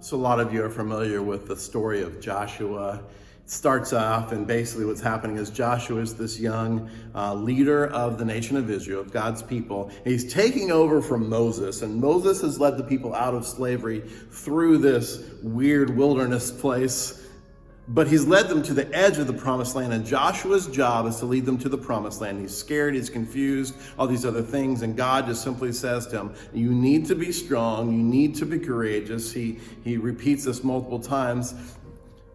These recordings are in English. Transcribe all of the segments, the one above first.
So a lot of you are familiar with the story of Joshua. It starts off, and basically what's happening is Joshua is this young leader of the nation of Israel, of God's people. And he's taking over from Moses, and Moses has led the people out of slavery through this weird wilderness place. But he's led them to the edge of the promised land, and Joshua's job is to lead them to the promised land. He's scared, he's confused, all these other things, and God just simply says to him, you need to be strong, you need to be courageous. He repeats this multiple times,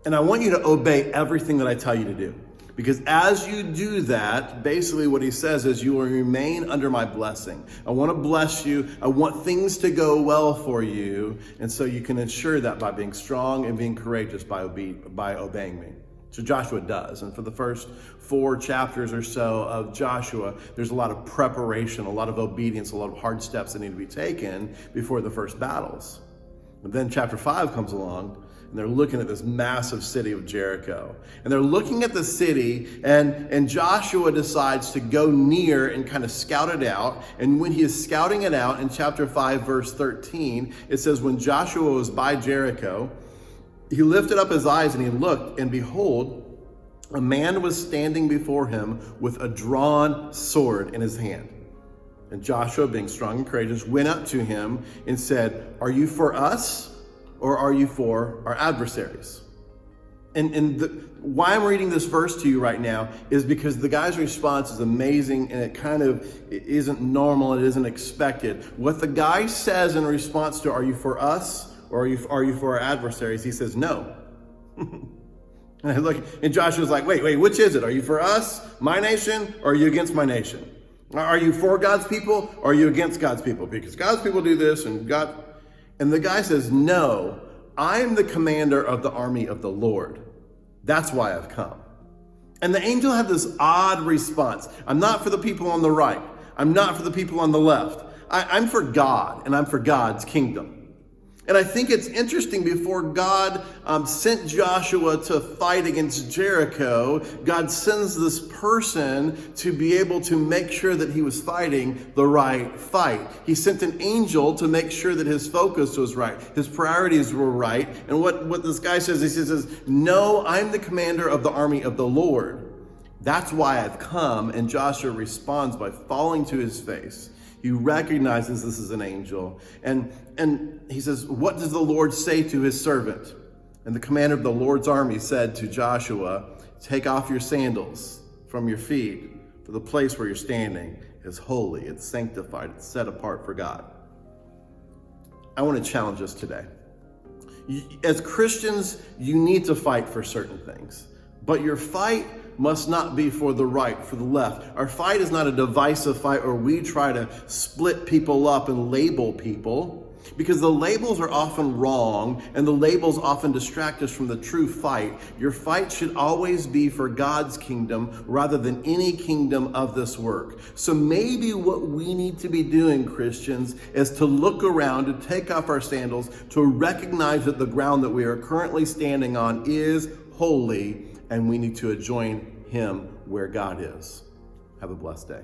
and I want you to obey everything that I tell you to do. Because as you do that, basically what he says is you will remain under my blessing. I want to bless you. I want things to go well for you. And so you can ensure that by being strong and being courageous by obeying me. So Joshua does. And for the first 4 chapters or so of Joshua, there's a lot of preparation, a lot of obedience, a lot of hard steps that need to be taken before the first battles. But then chapter 5 comes along, and they're looking at this massive city of Jericho. And they're looking at the city, and Joshua decides to go near and kind of scout it out. And when he is scouting it out, in chapter 5, verse 13, it says, when Joshua was by Jericho, he lifted up his eyes and he looked, and behold, a man was standing before him with a drawn sword in his hand. And Joshua, being strong and courageous, went up to him and said, are you for us? Or are you for our adversaries? Why I'm reading this verse to you right now is because the guy's response is amazing, and it kind of isn't normal, it isn't expected. What the guy says in response to, are you for us or are you for our adversaries? He says, no. And Joshua's like, wait, which is it? Are you for us, my nation, or are you against my nation? Are you for God's people or are you against God's people? Because God's people do this and the guy says, no, I'm the commander of the army of the Lord. That's why I've come. And the angel had this odd response. I'm not for the people on the right. I'm not for the people on the left. I'm for God, and I'm for God's kingdom. And I think it's interesting, before God sent Joshua to fight against Jericho, God sends this person to be able to make sure that he was fighting the right fight. He sent an angel to make sure that his focus was right, his priorities were right. And what this guy says, he says, no, I'm the commander of the army of the Lord. That's why I've come. And Joshua responds by falling to his face. He recognizes this is an angel. And he says, what does the Lord say to his servant? And the commander of the Lord's army said to Joshua, take off your sandals from your feet, for the place where you're standing is holy, it's sanctified, it's set apart for God. I want to challenge us today. As Christians, you need to fight for certain things, but your fight must not be for the right, for the left. Our fight is not a divisive fight where we try to split people up and label people, because the labels are often wrong and the labels often distract us from the true fight. Your fight should always be for God's kingdom rather than any kingdom of this work. So maybe what we need to be doing, Christians, is to look around, to take off our sandals, to recognize that the ground that we are currently standing on is holy, and we need to join him where God is. Have a blessed day.